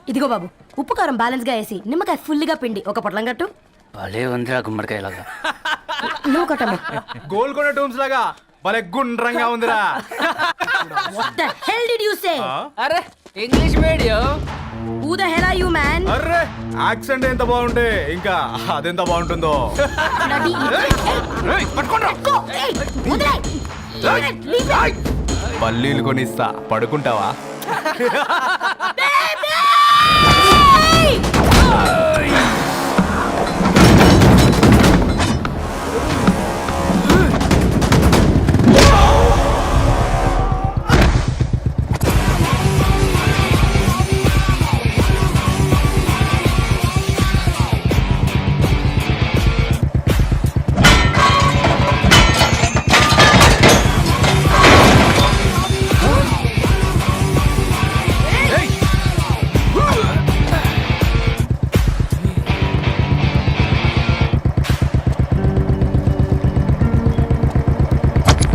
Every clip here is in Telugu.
ఇదిగో బాబు, ఉప్పు కారం బ్యాలెన్స్ గా వేసి నిమ్మకాయ ఫుల్గా పిండి ఒక పొట్లం కట్టు. భలే ఉందిరా గుమ్మడికాయలాగా. నువ్వు కట్టము. గోల్కొండ టూమ్స్ లాగా భలే గుండ్రంగా ఉందిరా. What the hell did you say? అరే English medium. Who the hell are you, man? Array accent ఎంత బాగుంటే ఇంకా అదెంత బాగుంటుందో. Bloody idiot. ఏయ్, పట్టుకోండ్రా. Go. Hey, వదిలేయ్. Leave it. పల్లీలు కొనిస్తా, పడుకుంటావా?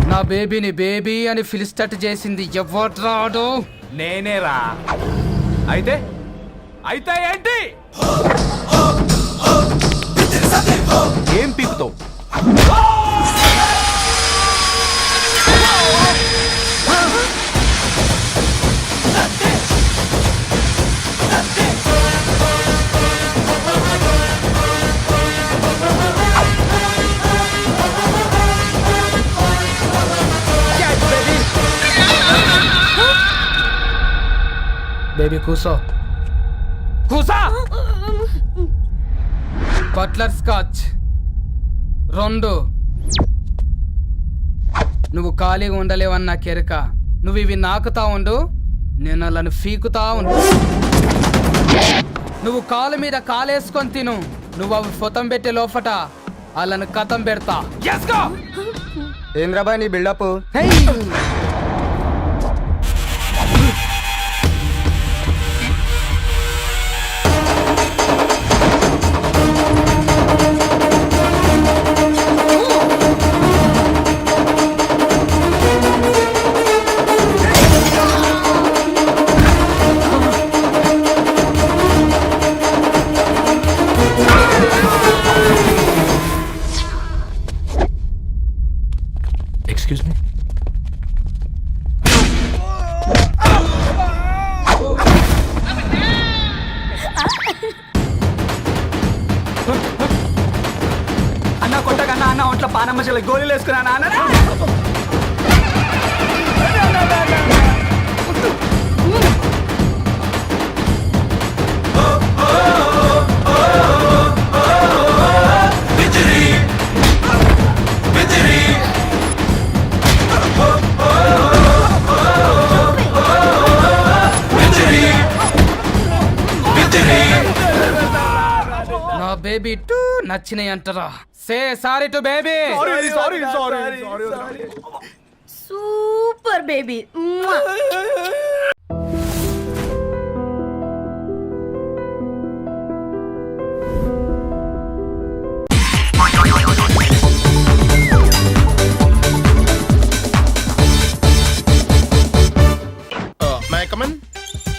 నా బేబీని బేబీ అని ఫిలిస్టట్ చేసింది ఎవడ్రాడు? నేనేరా. అయితే అయితే ఏంటి? ఏం పీకుతావు? బేబీ కూసో. కూసా. Butler scotch 2. నువ్వు ఖాళీగా ఉండలేవన్న కెరక. నువ్వు ఇవి నాకుతా ఉండు, నేను అలాను ఫీకుతా ఉండు. నువ్వు కాలు మీద కాలేసుకొని తిను. నువ్వు అవి ఫొతం పెట్టే లోపట అలాను కథం పెడతా. ఏం రాబాయ్ నీ బిల్డప్? Excuse me. అన్న కొట్టకన్నా అన్న ఒంట్లో పానమ్మశల గోళీలు వేసుకున్నా అన్న. నా బేబీ టూ నచ్చినాయి అంటారా? Say sorry to baby. Super baby.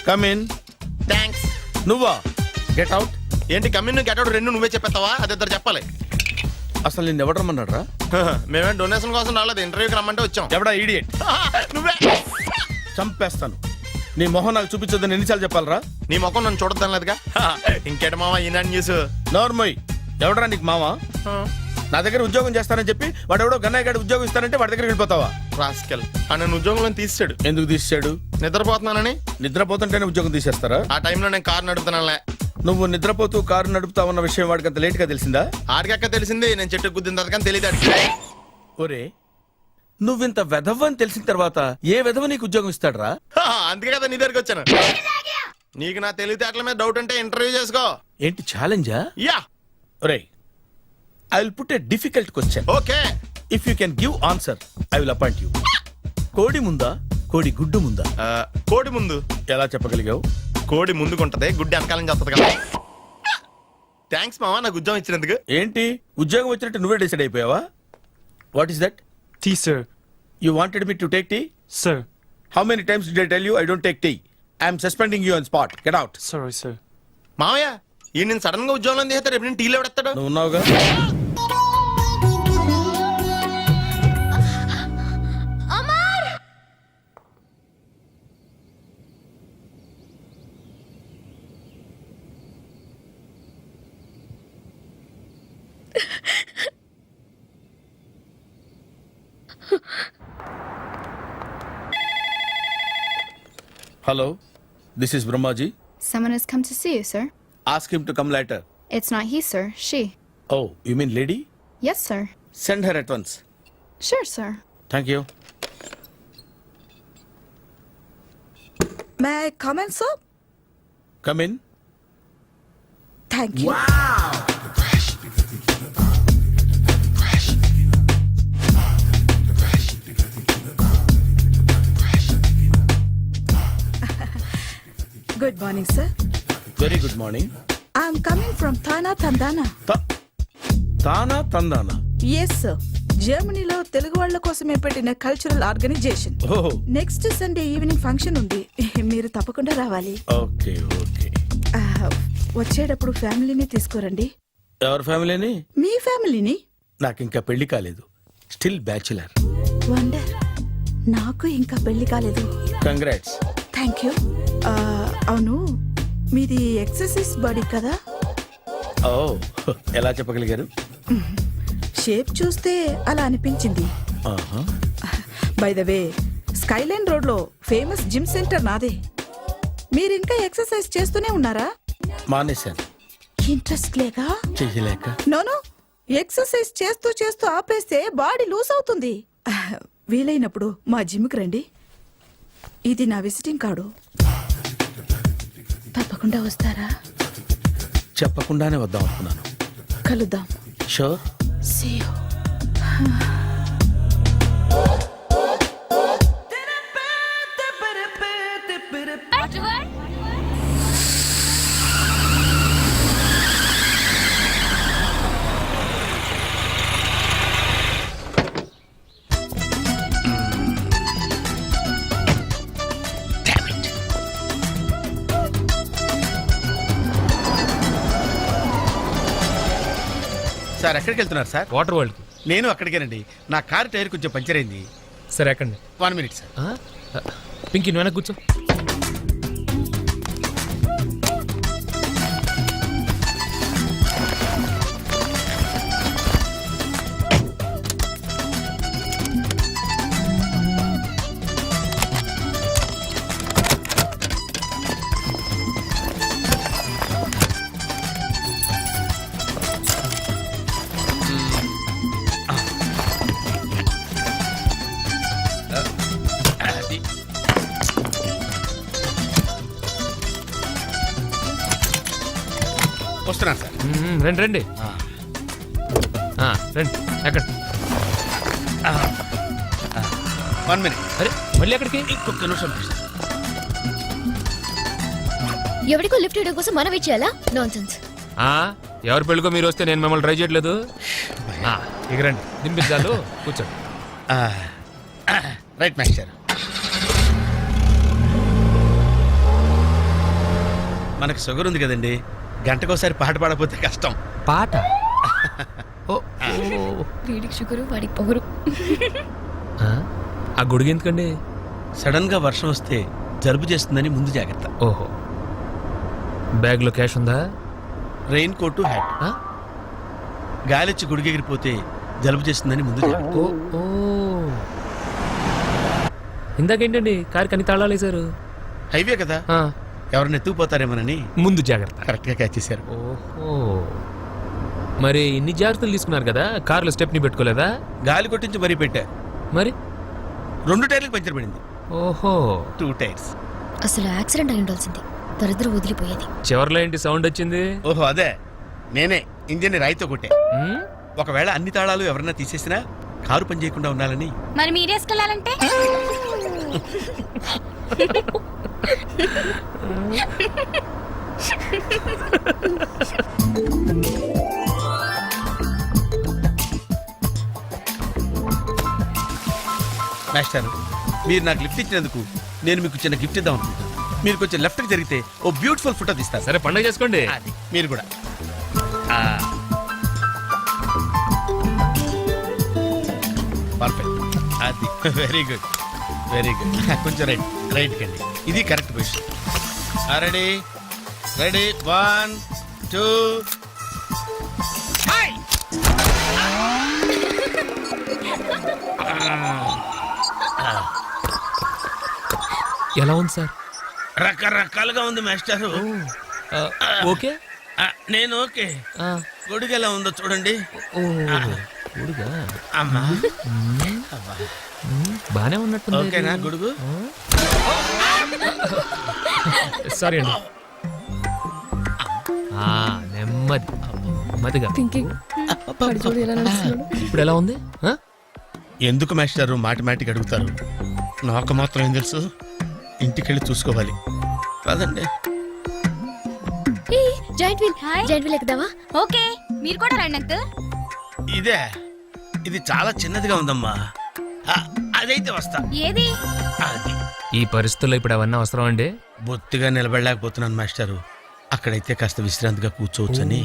Come in. Thanks. నువ్వా? Get out. ఏంటి కమిన్ గెట్ అవుట్ రెండు నువ్వే చెప్పేస్తావా? అది ఇద్దరు చెప్పాలి. అసలు నేను ఎవరు రమ్మన్నాడు రా? మేమే డొనేషన్ కోసం రాలేదు, ఇంటర్వ్యూకి రమ్మంటే వచ్చాం. ఎవడా ఈడియట్? నువ్వే. చంపేస్తాను. నీ మొహం నాకు చూపించొద్దని ఎన్నిసార్లు చెప్పాలరా? నీ ముఖం నన్ను చూడద్దాం లేదుగా. ఇంకేట మావా ఈనాడు న్యూస్. నోర్మోయ్. ఎవడరా నీకు మావా? నా దగ్గర ఉద్యోగం చేస్తానని చెప్పి వాడు ఎవడో గన్నయ్య గడి ఉద్యోగం ఇస్తానంటే వాడి దగ్గర వెళ్ళిపోతావా? రాస్కెల్. నన్ను ఉద్యోగంలో తీసాడు. ఎందుకు తీసాడు? నిద్రపోతున్నానని. నిద్రపోతుంటేనే ఉద్యోగం తీసేస్తారా? ఆ టైంలో నేను కారు నడుపుతున్నానులే. నువ్వు నిద్రపోతూ కారు నడుపుతా ఉన్న విషయం వాడికి అంత లేట్ గా తెలిసిందా? ఆడికక్క తెలిసింది, నేను చెట్టు గుద్దిన తర్వాత కానీ తెలియదు. ఒరే, నువ్వింత వెధవ అని తెలిసిన తర్వాత ఏ వెధవ నీకు ఉద్యోగం ఇస్తాడరా? అందుకే కదా నీ దగ్గరికి వచ్చాను. నీకు నా తెలివితేటల మీద డౌట్ అంటే ఇంటర్వ్యూ చేసుకో. ఏంటి ఛాలెంజా? యా. ఒరే, I will put a difficult question. Okay. If you can give answer I will appoint you. కోడి ముందా, కోడి గుడ్డు ముందా? కోడి ముందు. ఎలా చెప్పగలిగావు? కోడి ముందుకుంటది, గుడ్డి వెనకాలని చేస్తుంది కదా. థ్యాంక్స్ మావా నాకు ఉద్యోగం ఇచ్చినందుకు. ఏంటి ఉద్యోగం వచ్చినట్టు నువ్వే డిసైడ్ అయిపోయావా? What is that? Tea sir. You wanted me to take tea? Sir, How many times did I tell you I don't take tea? I am suspending you on spot. Get out. sorry, sir. మామయ్య ఈ నేను సడన్ గా ఉద్యోగంలో దిగుతాడు రేపు నేను టీలో పెడతాడు. నువ్వు ఉన్నావుగా. Hello, this is Brahmaji. Someone has come to see you, sir. Ask him to come later. It's not he, sir. She. Oh, you mean lady? Yes, sir. Send her at once. Sure, sir. Thank you. May I come in, sir? Come in. Thank you. Good morning, sir. Very good morning. I'm coming from Thana, Tandana. తానా తందానా. Yes, sir. జర్మనీలో తెలుగు వాళ్ళ కోసమే పెట్టిన కల్చరల్ ఆర్గనైజేషన్. ఓహో, నెక్స్ట్ సండే ఈవినింగ్ ఫంక్షన్ ఉంది. మీరు తప్పకుండా రావాలి. Okay okay. వచ్చేటప్పుడు ఫ్యామిలీని తీసుకురండి. ఎవరి ఫ్యామిలీని? మీ ఫ్యామిలీని. నాకు ఇంకా పెళ్లి కాలేదు. Still bachelor. వండర్. నాకు ఇంకా పెళ్లి కాలేదు. కంగ్రాట్స్. Thank you. అవును, మీది ఎక్సర్సైజ్ బాడీ కదా? ఓ, ఎలా చెప్పగలిగారు? షేప్ చూస్తే అలా అనిపించింది. ఆహా. By the way, Skyline road లో ఫేమస్ జిమ్ సెంటర్ నాదే. మీరు ఇంకా ఎక్సర్సైజ్ చేస్తూనే ఉన్నారా? మానేశాను. ఇంట్రెస్ట్ లేక? చెయ్యలేక. నోను, ఎక్సర్సైజ్ చేస్తూ చేస్తూ ఆపేస్తే బాడీ లూజ్ అవుతుంది. వీలైనప్పుడు మా జిమ్కి రండి. ఇది నా విజిటింగ్ కార్డు. తప్పకుండా వస్తారా? చెప్పకుండానే వద్దాం అనుకున్నాను. కలుద్దాం. షూర్. See you. సార్ ఎక్కడికి వెళ్తున్నారు సార్? Water world. నేను అక్కడికేనండి. నా కార్ టైర్ కొంచెం పంచర్ అయింది. సరే ఎక్కండి. 1 minute సార్. పింకీ నువ్వు వెనక్కి కూర్చో. వస్తున్నాను సార్. రండి రండి. రండి ఎక్కండి. 1 minute. అరే మళ్ళీ ఎక్కడికి? ఇంకొక నిమిషం. ఎవరికో లిఫ్ట్ ఇవ్వడం కోసం మనం ఇచ్చేయాలా? నాన్సెన్స్. ఎవరి పెళ్ళికో మీరు వస్తే నేను మిమ్మల్ని ట్రై చేయట్లేదు. ఇక రండి, దింపించాలు, కూర్చోండి. Right master. మనకు షుగర్ ఉంది కదండి, గంటకోసారి పాట పాడకపోతే కష్టం. పాట? ఓ వీడికి షుగరు, వాడికి పొగరు. ఆ గొడుగు ఎందుకండి? సడన్ గా వర్షం వస్తే జలుబు చేస్తుందని ముందు జాగ్రత్త. ఓహో, బ్యాగ్లో క్యాష్ ఉందా? Rain coat, hat. గాలిచ్చి గుడిగెగిరిపోతే జలుబు చేస్తుందని ముందు జాగ్రత్త. ఓ ఇందాకేంటండి కారు కని తాళాలు వేశారు? హైవే కదా, ఎవరిని ఎత్తుకుపోతారేమోనని ముందు జాగ్రత్త. కరెక్ట్ గా క్యాచ్ చేశారు. ఓహో, మరి ఇన్ని జాగ్రత్తలు తీసుకున్నారు కదా, కార్లో స్టెప్ని పెట్టుకోలేదా? గాలి కొట్టించి మరీ పెట్టా. మరి 2 టైర్లకు పంచర్ పడింది. ఓహో, 2 టైర్స్. అసలు యాక్సిడెంట్ అయి ఉండాల్సింది. దరిద్రం వదిలిపోయేది. చివర్లో ఏంటి సౌండ్ వచ్చింది? ఓహో అదే, నేనే ఇంజిన్ రాయితో కొట్టే. ఉమ్, ఒకవేళ అన్ని తాళాలు ఎవరన్నా తీసేసినా కారు పని చేయకుండా ఉండాలని. మరి మీరేసుకెళ్ళాలంటే మాస్టర్ మీరు నాకు లిఫ్ట్ ఇచ్చినందుకు నేను మీకు చిన్న గిఫ్ట్ ఇద్దాం అనుకుంటున్నాను. మీరు కొంచెం లెఫ్ట్కి జరిగితే ఓ బ్యూటిఫుల్ ఫోటో తీస్తారు. సరే పండుగ చేసుకోండి. అది మీరు కూడా పర్ఫెక్ట్. అది వెరీ గుడ్ వెరీ గుడ్. కొంచెం రైట్ కండి, ఇది కరెక్ట్ పొజిషన్. Ready ready 1 2. ఎలా ఉంది సార్? రకరకాలుగా ఉంది మాస్టారు. ఓకే. నేను ఓకే. గొడుగు ఎలా ఉందో చూడండి. అమ్మా బానే ఉన్నట్టు. ఓకేనా గొడుగు? సారీ అండి. నెమ్మదిగా. ఇప్పుడు ఎలా ఉంది? ఎందుకు మాస్టారు మాటిమాటికి అడుగుతారు? నాకు మాత్రం ఏం తెలుసు, ఇంటికెళ్ళి చూసుకోవాలి. కాదండి జాయింట్ వీల్ ఎక్కుదామా? ఓకే, మీరు కూడా రండి అంకుల్. ఇదే, ఇది చాలా చిన్నదిగా ఉందమ్మా. అదైతే వస్తా. ఏది? అది ఈ పరిస్థితుల్లో ఇప్పుడు అవన్నీ అవసరం అండి? బొత్తిగా నిలబడలేకపోతున్నాను మాస్టారు. అక్కడైతే కాస్త విశ్రాంతిగా కూర్చోవచ్చని.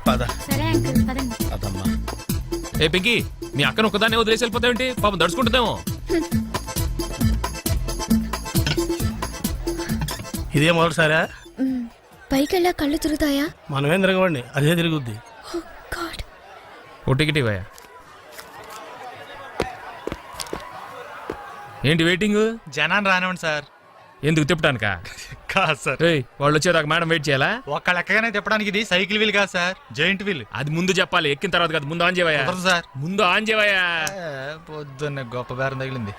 పద సరే అంకుల్, పదండి. పదమ్మా. ఏ పింకీ, మీ అక్కను ఒకదాన్ని వదిలేసి వెళ్ళిపోతావేంటి? పాపం దడుచుకుంటుందేమో. ఇదే మొదటిసారా? పైకెళ్ళా కళ్ళు తిరుగుతాయా? మనమేం తిరగవండి, అదే తిరుగుద్ది. ఓ టికెట్ ఇవ్వయా. ఏంటి వెయిటింగ్? జనాన్ని రానివ్వండి సార్. ఎందుకు తిప్పటానికా? కాదు సార్, వాళ్ళు వచ్చేదాకా మేడం వెయిట్ చేయాలా? ఒక్క లెక్కగానే తిప్పడానికి ఇది సైకిల్ వీల్ కాదు సార్, జాయింట్ వీల్. అది ముందు చెప్పాలి, ఎక్కిన తర్వాత కాదు. ముందు ఆన్ చేయవయ్యా. సార్ ముందు ఆన్ చేయవయ్యా. పొద్దున్న గొప్ప బేరం తగిలింది.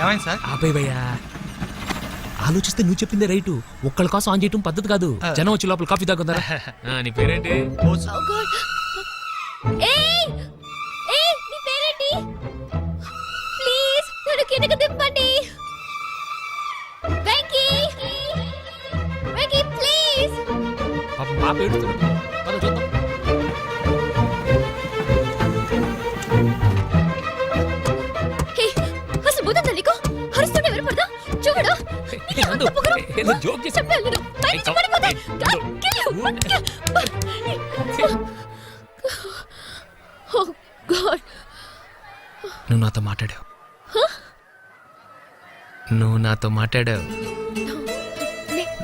ఏమైంది సార్? ఆపేవయ్యా. ఆలోచిస్తే నువ్వు చెప్పిందే రైటు. ఒక్కళ్ళ కోసం ఆన్ చేయటం పద్ధతి కాదు. జనం వచ్చి లోపల కాఫీ తాగుందా? నీ పేరేంటి? ప్లీజ్ నన్ను కిందకి దింపండి. వెంకీ, వెంకీ ప్లీజ్. పాపం పాప ఏడుస్తుంది. పద చూద్దాం. అసలు బుద్ధుందా నీకు? అరుస్తుంటే వినపడదా? చూడు, ఏదో జోక్ చేసి నువ్వు నాతో మాట్లాడావు. నువ్వు నాతో మాట్లాడావు.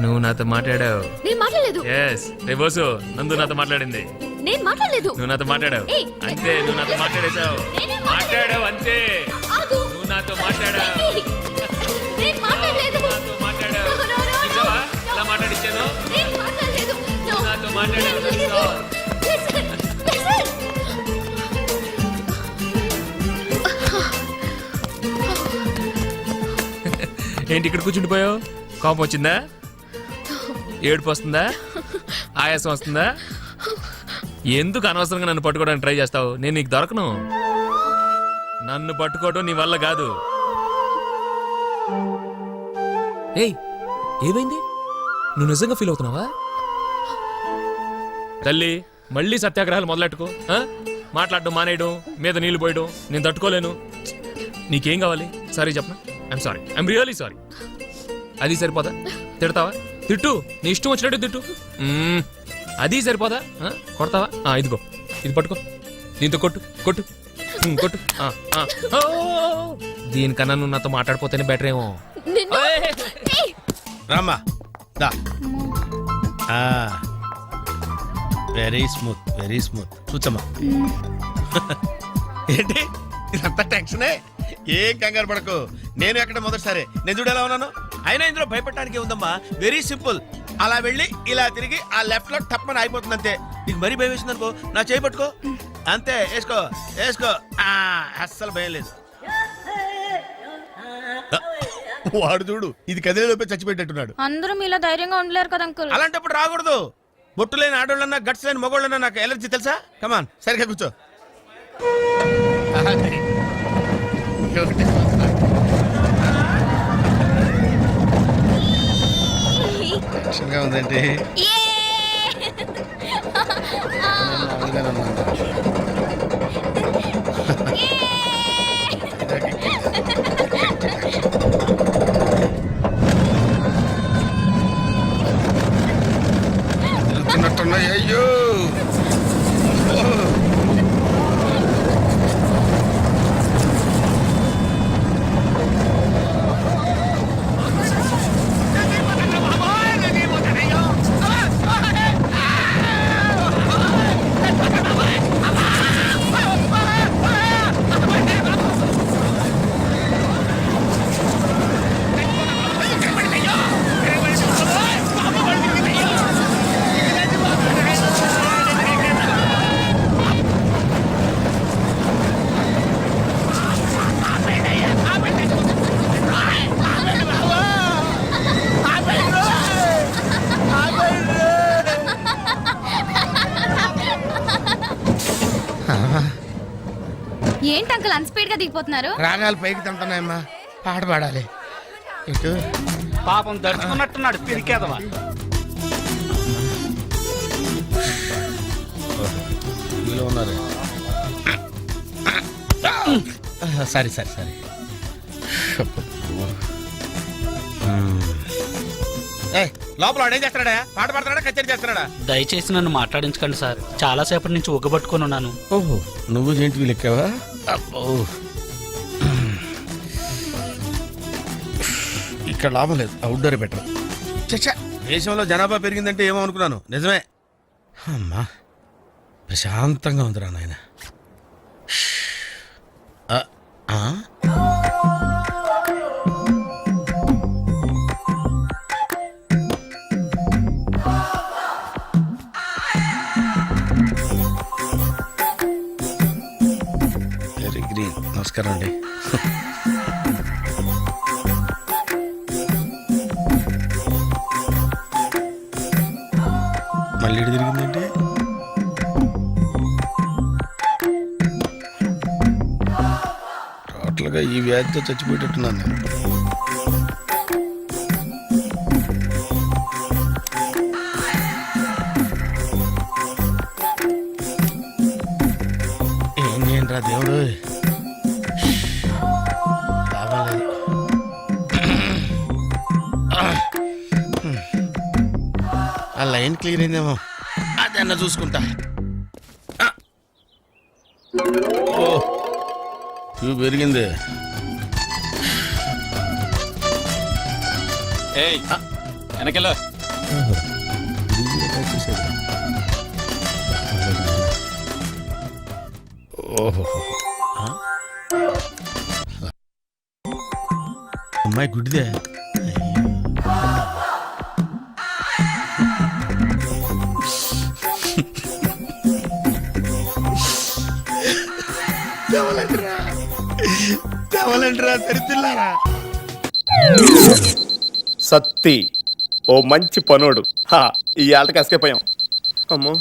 నువ్వు నాతో మాట్లాడావు. నేను మాట్లాడలేదు. ఎస్ రేబోసు నందు నాతో మాట్లాడింది. నేను మాట్లాడలేదు. నువ్వు నాతో మాట్లాడావు. ఏయ్, అంతే, నువ్వు నాతో మాట్లాడేశావు. మాట్లాడావు అంతే. ఆగు. నువ్వు నాతో మాట్లాడావు. నేను మాట్లాడలేదు. నాతో మాట్లాడావు. చూసావా? ఎలా మాట్లాడించాను? నేను మాట్లాడలేదు. నువ్వు నాతో మాట్లాడావు. తెలుసా? Listen, listen. ఏంటి ఇక్కడ కూర్చుండిపోయావు? కోపం వచ్చిందా? ఏడుపు వస్తుందా? ఆయాసం వస్తుందా? ఎందుకు అనవసరంగా నన్ను పట్టుకోవడానికి ట్రై చేస్తావు? నేను నీకు దొరకను. నన్ను పట్టుకోవడం నీ వల్ల కాదు. ఏయ్, ఏమైంది? నువ్వు నిజంగా ఫీల్ అవుతున్నావా? తల్లి, మళ్ళీ సత్యాగ్రహాలు మొదలెట్టుకో. మాట్లాడడం మానేయడం, మీద నీళ్లు పోయడం నేను తట్టుకోలేను. నీకేం కావాలి? సారీ చెప్పనా? I'm sorry, I'm really sorry. అది సరిపోదా? తిడతావా? తిట్టు, నీ ఇష్టం వచ్చినట్టు తిట్టు. అది సరిపోదా? కొడతావా? ఇదిగో, ఇది పట్టుకో, దీంతో కొట్టు కొట్టు కొట్టు. దీనికన్నా నువ్వు నాతో మాట్లాడిపోతేనే బెటర్ ఏమో. రామ్మా దా. Very smooth, very smooth. చూచమ్మా. ఏంటి ఇదంతా టెన్షనే? ఏం కంగారు పడకు, నేను ఎక్కడ మొదటిసారి. నేను చూడు ఎలా ఉన్నాను. అయినా ఇందులో భయపడటానికి ఉందమ్మా. Very simple. అలా వెళ్ళి ఇలా తిరిగి ఆ లెఫ్ట్ లో టప్పని అయిపోతుంది అంతే. నీకు మరీ భయం వేసింది అనుకో, నా చేయి పట్టుకో అంతే. వేసుకో వేసుకో. అస్సలు భయం లేదు. వాడు చూడు, ఇది కదిలేలోపే చచ్చిపెట్టేట్టున్నాడు. అందరూ మీలా ధైర్యంగా ఉండలేరు కదా అంకుల్. అలాంటప్పుడు రాకూడదు. బొట్టు లేని ఆడోళ్ళన్నా, గట్స్ లేని మగోళ్ళన్నా నాకు ఎలర్జీ తెలుసా? కమాన్, సరిగ్గా కూర్చో. టెన్షన్ గా ఉందండి. మామూలుగానే ఉన్నాను. వెళ్తున్నట్టున్నాయి. అయ్యో ఏంటి అంకుల్ అన్స్పీడ్ గా దిగిపోతున్నారు? రాగాలు పైకి తింటున్నాయమ్మా, పాట పాడాలి. ఇటు పాపం దడుచుకున్నట్టున్నాడు పిరికేదవా. మీలో ఉన్నారు. సరే సరే సరే. లోపల వాడు ఏం చేస్తున్నాడా? పాట పాడుతున్నాడా, కచేరీ చేస్తున్నాడా? దయచేసి నన్ను మాట్లాడించకండి సార్, చాలా సేపటి నుంచి ఉగ్గబట్టుకొని ఉన్నాను. ఓహో, నువ్వు జేంటివి లెక్కావా? అబ్బో, ఇక్కడ లాభం లేదు, అవుట్డోర్ బెటర్. చచ్చా, దేశంలో జనాభా పెరిగిందంటే ఏమో అనుకున్నాను, నిజమే. అమ్మా ప్రశాంతంగా ఉందిరా నాయన. Very green. నమస్కారం అండి. మళ్ళీ ఇటు తిరిగిందండి. టోటల్గా ఈ వ్యాధితో చచ్చిపోయేటట్టున్నాను నేను. ఏం చేయండిరా దేవుడు, లాభాలేదు. ఆ లైన్ క్లియర్ అయిందేమో, అదన్నా చూసుకుంటా. ఓ, ట్యూబ్ పెరిగింది. వెనకెళ్ళ ఓహో, అమ్మాయి గుడ్డిదే. తెరిపిల్లారా. సత్తి ఓ మంచి పనోడు. ఈ ఆటకి అసకపోయాం. అమ్మో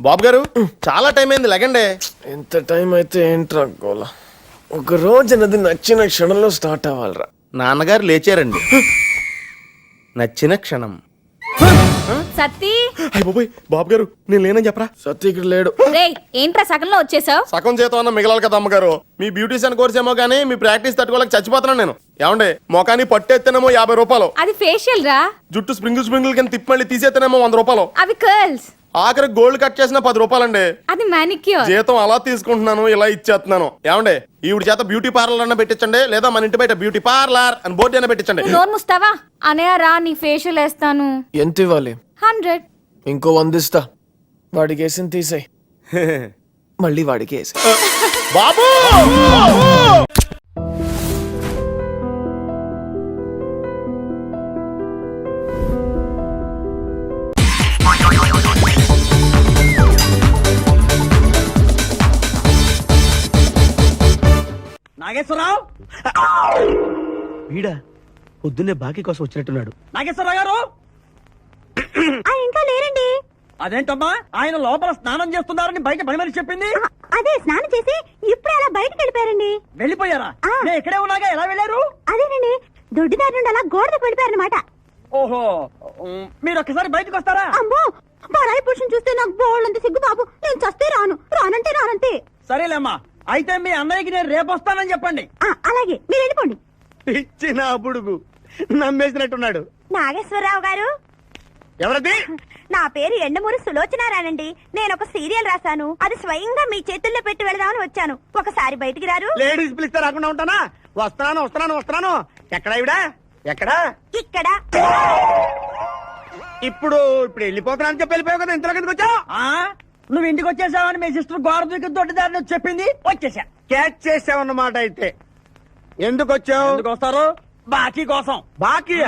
బాబు గారు, చాలా టైం అయింది, లెగండి. ఎంత టైం అయితే ఏంట్రా గోల, ఒక రోజు అన్నది నచ్చిన క్షణంలో స్టార్ట్ అవ్వాలరా. నాన్నగారు లేచారండి. నచ్చిన క్షణం. సత్తి అయిపోయి బాబు గారు, నేను లేనని చెప్పరా. సత్య ఇక్కడ లేడు. రేయ్ ఏంట్రా సగంలో వచ్చేసావు? సగం చేతం అన్న మిగలాలి కదా అమ్మగారు. మీ బ్యూటీషియన్ కోర్స్ ఏమో కానీ మీ ప్రాక్టీస్ తట్టుకోలేక చచ్చిపోతున్నాను నేను. ఏమండే, మొఖాన్ని పట్టేస్తేనేమో 50 రూపాయలు, అది ఫేషియల్ రా. జుట్టు స్ప్రింగుల్ కింద తిప్పి మళ్ళీ తీసేస్తేనేమో 100 రూపాయలు, అవి కర్ల్స్. ఆఖరి గోల్డ్ కట్ చేసిన 10 రూపాయలండి. అది మానిక్యూర్. జీతం అలా తీసుకుంటున్నాను, ఇలా ఇచ్చేస్తున్నాను. ఏమండే, ఈవిడ చేత బ్యూటీ పార్లర్ అన్న పెట్టించండి, లేదా మన ఇంటి బయట బ్యూటీ పార్లర్ అని బోర్డు అయినా పెట్టించండి. నోరు ముస్తావా? అనయ్య రా, నీ ఫేషియల్ వేస్తాను. ఎంత ఇవ్వాలి? 100. ఇంకో 100 ఇస్తా. వాడికి వేసింది తీసేయ్, మళ్ళీ వాడికి వేసి. బాబు నాగేశ్వరరావు, వీడా పొద్దున్నే బాకీ కోసం వచ్చినట్టున్నాడు. నాగేశ్వరరావు గారు. ఇంకా లేరండి. అదేంటమ్మా, ఆయన లోపల స్నానం చేస్తున్నారని బయట పని మనిషి చెప్పింది. అదే స్నానం చేసి ఇప్పుడు అలా బయటకు వెళ్ళిపోయారండి. వెళ్ళిపోయారా? నేను ఇక్కడే ఉన్నాగా, ఎలా వెళ్ళారు? అదేనండి, దొడ్డిదారి నుండి అలా గోడకు వెళ్ళిపోయారనమాట. ఓహో మీరు ఒక్కసారి బయటకు వస్తారా? అమ్మో, పరాయి పురుషుని చూస్తే నాకు బోళ్ళంత సిగ్గు బాబు. నేను చస్తే రానంటే రానంతే. సరేలేమ్మా, అయితే మీ అన్నయ్యకి నేను రేపు వస్తానని చెప్పండి. అలాగే, మీరు వెళ్ళిపోండి. ఇచ్చిన బుడుగు నమ్మేసినట్టున్నాడు. నాగేశ్వరరావు గారు, ఎవరది? నా పేరు ఎండమూరి సులోచనారానండి. నేను ఒక సీరియల్ రాశాను. అది స్వయంగా మీ చేతుల్లో పెట్టి వెళదామని వచ్చాను. ఒకసారి బయటికి రారు? లేడీస్ పిలిస్తే రాకుండా ఉంటానా? వస్తున్నాను. ఎక్కడ ఇవిడా? ఎక్కడా? ఇక్కడ. ఇప్పుడు వెళ్ళిపోతున్నాను చెప్పి వెళ్ళిపోయావు కదా, ఇంతలో కిందకి వచ్చావు. నువ్వు ఇంటికి వచ్చేసావని మీ సిస్టర్ గోడ దూకి దొడ్డిదారిని వచ్చి చెప్పింది, వచ్చేసా. క్యాచ్ చేసావన్నమాట. అయితే ఎందుకు వచ్చావు? ఎందుకు వస్తారు? బాకీ కోసం. బాకీ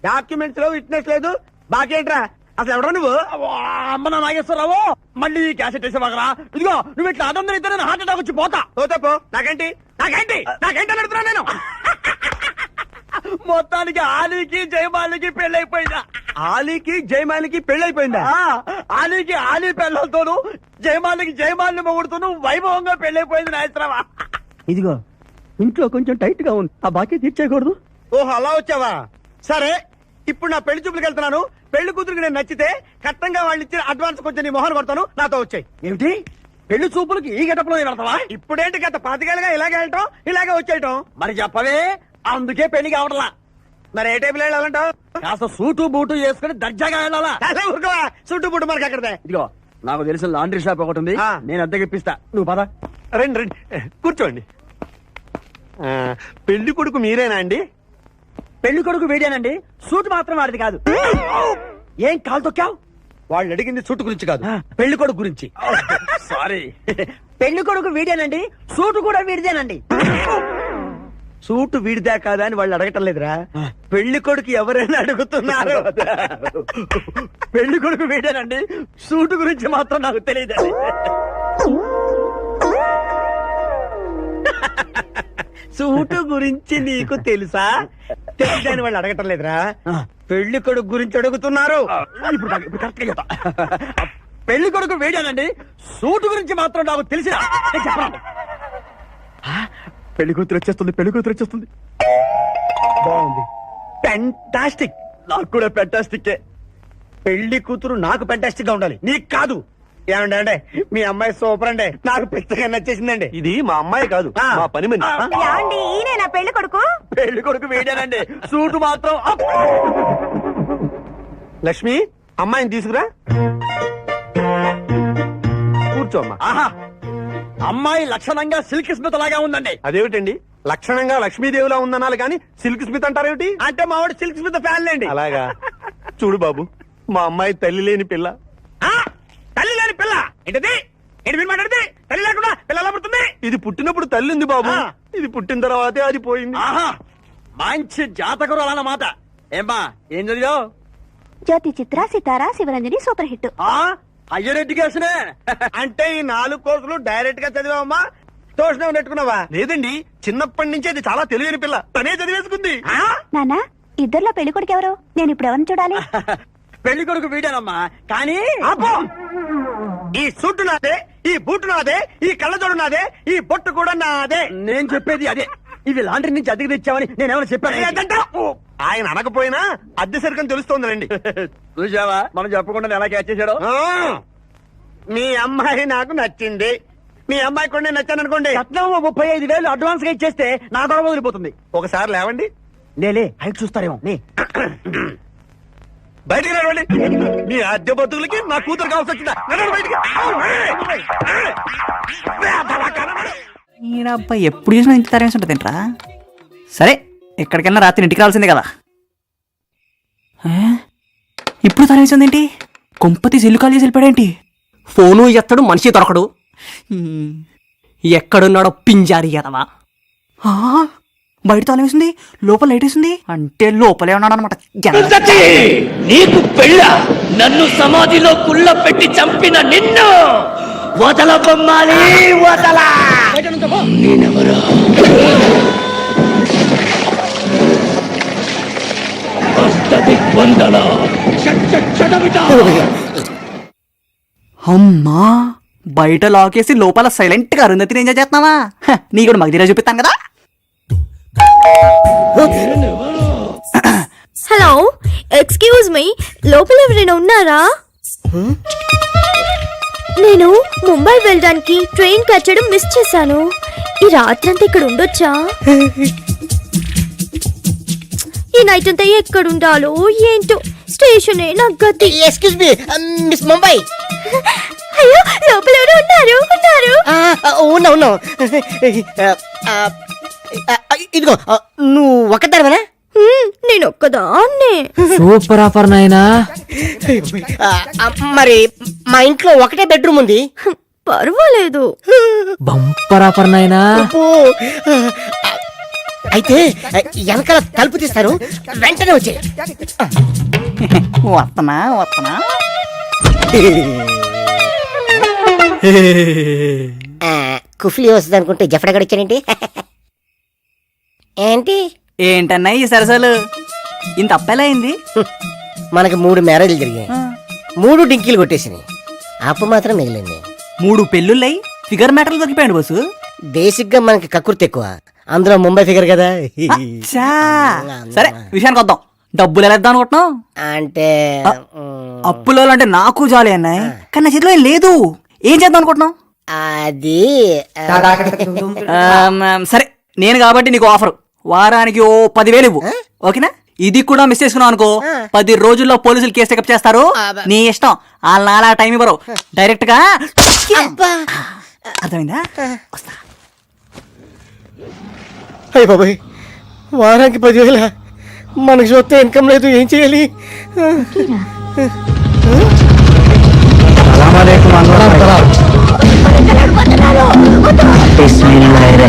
డాక్యుమెంట్స్ లో విట్నెస్ లేదు. బాకీ ఏంట్రా? అసలు ఎవరా నువ్వు? అమ్మ నా నాగేశ్వరరావు, మళ్ళీ క్యాసెట్ వేసేవాగరా? ఇదిగో నువ్వు ఇట్లా అదొందరు ఇద్దరు హార్ట్ అటాక్ వచ్చి పోతా. పోతే నాకేంటి అడుగుతున్నా నేను. మొత్తానికి ఆలీకి జయమాలికి పెళ్ళైపోయిందా? ఆలీకి జయమాలికి పెళ్ళైపోయిందా? ఆలీకి ఆలీ పెళ్ళతోను, జయమాలికి జయమాలిని మొగుడుతోను వైభవంగా పెళ్ళైపోయింది నాయసరావా. ఇదిగో ఇంట్లో కొంచెం టైట్ గా ఉంది, ఆ బాకీ తీర్చేయకూడదు. ఓహో, అలా వచ్చావా? సరే, ఇప్పుడు నా పెళ్లి చూపులకు వెళ్తున్నాను. పెళ్లి కూతురికి నేను నచ్చితే కట్టంగా వాళ్ళు ఇచ్చిన అడ్వాన్స్ కొంచెం నీ మొహన్ కొడతాను. నాతో వచ్చాయి. ఏమిటి పెళ్లి చూపులకి ఈ గెటప్లో వెళ్తావా? ఇప్పుడేంటి గత 5 ఏళ్ళుగా ఇలాగే వెళ్ళటం, ఇలాగే వచ్చేయటం. మరి చెప్పవే, అందుకే పెళ్లి కావట్లా. మరి ఏ టైపులో వెళ్ళాలంటావు? కాస్త సూటు బూటు వేసుకుని దర్జాగా వెళ్ళాలా? ఊరుకోవా, చుట్టూ పుట్టు మనకి అక్కడదే. ఇదిగో నాకు తెలిసిన లాండ్రీ షాప్ ఒకటి ఉంది, నేను అద్దెకి ఇప్పిస్తా. నువ్వు పద. రండి కూర్చోండి. పెళ్లి కొడుకు మీరేనా అండి? పెళ్లి కొడుకు వీడేనండి, సూట్ మాత్రం వాడిది కాదు. ఏం కాలు తొక్కావు? వాళ్ళు అడిగింది చుట్టు గురించి కాదు, పెళ్లి కొడుకు గురించి. సారీ. పెళ్లి కొడుకు వీడేనండి, సూటు కూడా వీడిదేనండి. సూటు వీడిదా కాదా అని వాళ్ళు అడగటం లేదురా, పెళ్లి కొడుకు ఎవరైనా అడుగుతున్నారు. పెళ్లి కొడుకు వీడేనండి, సూటు గురించి మాత్రం నాకు తెలియదండి. సూటు గురించి నీకు తెలుసా? తెలుసా అని వాళ్ళు అడగటం లేదురా, పెళ్లి కొడుకు గురించి అడుగుతున్నారు. ఇప్పుడు కరెక్ట్ గా చెప్తా. పెళ్లి కొడుకు వీడేనండి, సూటు గురించి మాత్రం నాకు తెలిసిన చెప్పండి. పెళ్లి కూతురు వచ్చేస్తుంది. బాగుంది, ఫెంటాస్టిక్. నాకు కూడా ఫెంటాస్టిక్. పెళ్లి కూతురు నాకు ఫెంటాస్టిక్ గా ఉండాలి, నీకు కాదు. ఏమండి అంటే మీ అమ్మాయి సూపర్ అండి, నాకు పెద్దగా నచ్చేసిందండి. ఇది మా అమ్మాయి కాదు, మా పని మంది. ఈయన నా పెళ్లి కొడుకు. పెళ్లి కొడుకు వీడేనండి, సూటు మాత్రం లక్ష్మి, అమ్మాయిని తీసుకురా, కూర్చోమ్మా. ఆహా, అమ్మాయి లక్షణంగా సిల్క్ స్మిత్ లాగా ఉందండి. అదేమిటండి, లక్షణంగా లక్ష్మీదేవిలా ఉందనాలి కానీ సిల్క్ స్మిత్ అంటారేమిటి? అంటే మావాడు సిల్క్ స్మిత్ ఫ్యాన్ లేండి. అలాగా? చూడు బాబు, మా అమ్మాయి తల్లి లేని పిల్ల. తల్లి లేని పిల్ల ఏంటది? ఏంటి మీరు మాట్లాడితే? తల్లి లేకుండా పిల్ల ఎలా పుడుతుంది? ఇది పుట్టినప్పుడు తల్లి ఉంది బాబు, ఇది పుట్టిన తర్వాతే అది పోయింది. ఆహా, మంచి జాతకురు అన్నమాట. ఏమ్మా, ఏం చదివావు? జ్యోతి చిత్ర, సితారా, శివరంజని సూపర్ హిట్. హయ్యర్ ఎడ్యుకేషనే. అంటే ఈ 4 కోర్సులు డైరెక్ట్ గా చదివావమ్మా? ట్యూషన్ నెట్టుకున్నావా? లేదండి, చిన్నప్పటి నుంచి అది చాలా తెలియని పిల్ల, తనే చదివేసుకుంది. నానా, ఇద్దర్లో పెళ్లి కొడుకు ఎవరు? నేను ఇప్పుడు ఎవరిని చూడాలి? పెళ్లి కొడుకు వీడానమ్మా, కానీ ఈ సూటు నాదే, ఈ బూటు నాదే, ఈ కళ్ళజోడు నాదే, ఈ బొట్టు కూడా నాదే. నేను చెప్పేది అదే. ఇవి లాండ్రీ నుంచి అద్దెకి తెచ్చావని నేనేమైనా చెప్పాను? ఆయన అనకపోయినా అద్దె సరికని తెలుస్తోందండి. చూసావా, మనం చెప్పకుండా ఎలా క్యాచ్ చేశాడో. మీ అమ్మాయి నాకు నచ్చింది, మీ అమ్మాయి కూడా నేను నచ్చాను అనుకోండి, కట్నం 35,000 అడ్వాన్స్ గా ఇచ్చేస్తే నా గొడవ వదిలిపోతుంది. ఒకసారి లేవండి. నేలే హైట్ చూస్తారేమో. బయటికి రావండి, మీ అద్దె బతుకులకి నా కూతురు కావాల్సి వచ్చిందా? నడవండి బయటికి. అబ్బాయి ఎప్పుడు చూసినా ఇంటి తరేసి ఉంటుంది ఏంట్రా? సరే, ఎక్కడికైనా రాత్రి ఇంటికి రావాల్సిందే కదా. ఇప్పుడు తరేసింది ఏంటి? కొంపతి ఇల్లు ఖాళీ చేసి వెళ్ళిపోయాడేంటి? ఫోను ఎత్తడు, మనిషి దొరకడు. ఎక్కడున్నాడో పింజారి ఎదవా. బయట తాళేసింది, లోపల లైట్ వేసింది అంటే లోపలే ఉన్నాడు అనమాట. నీకు పెళ్ళ? నన్ను సమాధిలో కుళ్ళ పెట్టి చంపిన నిన్ను వదల బొమ్మాలి, వదల. నేనెవరా? అమ్మా, బయట లాకేసి లోపల సైలెంట్ గా అరుంధతిని ఎంజాయ్ చేస్తున్నావా? నీ కూడా మగధీరా చూపిస్తాను కదా. హలో ఎక్స్క్యూజ్ మీ, లోపల ఎవరైనా ఉన్నారా? నేను ముంబై వెళ్ళడానికి ట్రైన్ కట్టడం మిస్ చేశాను. ఈ రాత్రంతా ఇక్కడ ఉండొచ్చా? ఈ నైట్ అంతా ఎక్కడ ఉండాలో ఏంటో, స్టేషన్ నాకు గతి. Excuse me miss Mumbai. అయ్యో, లోపల ఎవరు ఉన్నారు? ఉన్నా ఇదిగో నువ్వు ఒక్కదానివేనా? నేను ఒక్కదాన్నే. సూపర్ ఆఫర్ నాయనా. మరి మా ఇంట్లో ఒకటే బెడ్రూమ్ ఉంది. పర్వాలేదు. బంపర్ ఆఫర్ నాయనా. అయితే వెనకాల తలుపు తీస్తారు, వెంటనే వచ్చే. వస్తున్నా కుఫ్లీ వస్తుంది అనుకుంటే జఫడగడ వచ్చానండి. ఏంటి ఏంటన్నా ఈ సరసాలు? ఇంత అప్పెలా అయింది? మనకి 3 మ్యారేజ్లు జరిగాయి, 3 డింకీలు కొట్టేసినాయి. అప్పు మాత్రం మిగిలింది. 3 పెళ్ళుళ్ళయి ఫిగర్ మ్యాటర్లు దొరికిపోయాడు బస్సు. బేసిక్ గా మనకి కక్కుర్తి ఎక్కువ, అందులో ముంబై ఫిగర్ కదా. చా. సరే విషయానికి వద్దాం. డబ్బులు ఎలా ఇద్దాం అనుకుంటున్నావు? అంటే అప్పులో అంటే నాకు జాలి అన్నాయి, కానీ నా చేతిలో ఏం లేదు. ఏం చేద్దాం అనుకుంటున్నావు? అది సరే, నేను కాబట్టి నీకు ఆఫర్. వారానికి ఓ 10,000 ఇవ్వు, ఓకేనా? ఇది కూడా మిస్ చేసుకున్నావు అనుకో, 10 రోజుల్లో పోలీసులు కేసు టెకప్ చేస్తారు. నీ ఇష్టం. వాళ్ళ నాలా టైం ఇవ్వరు, డైరెక్ట్ గా. అర్థమైందా? వస్తా. అయ్య బాబాయ్, వారానికి 10,000 మనకి చూస్తే ఇన్కమ్ లేదు, ఏం చేయాలి? బిస్మిల్లాహిర్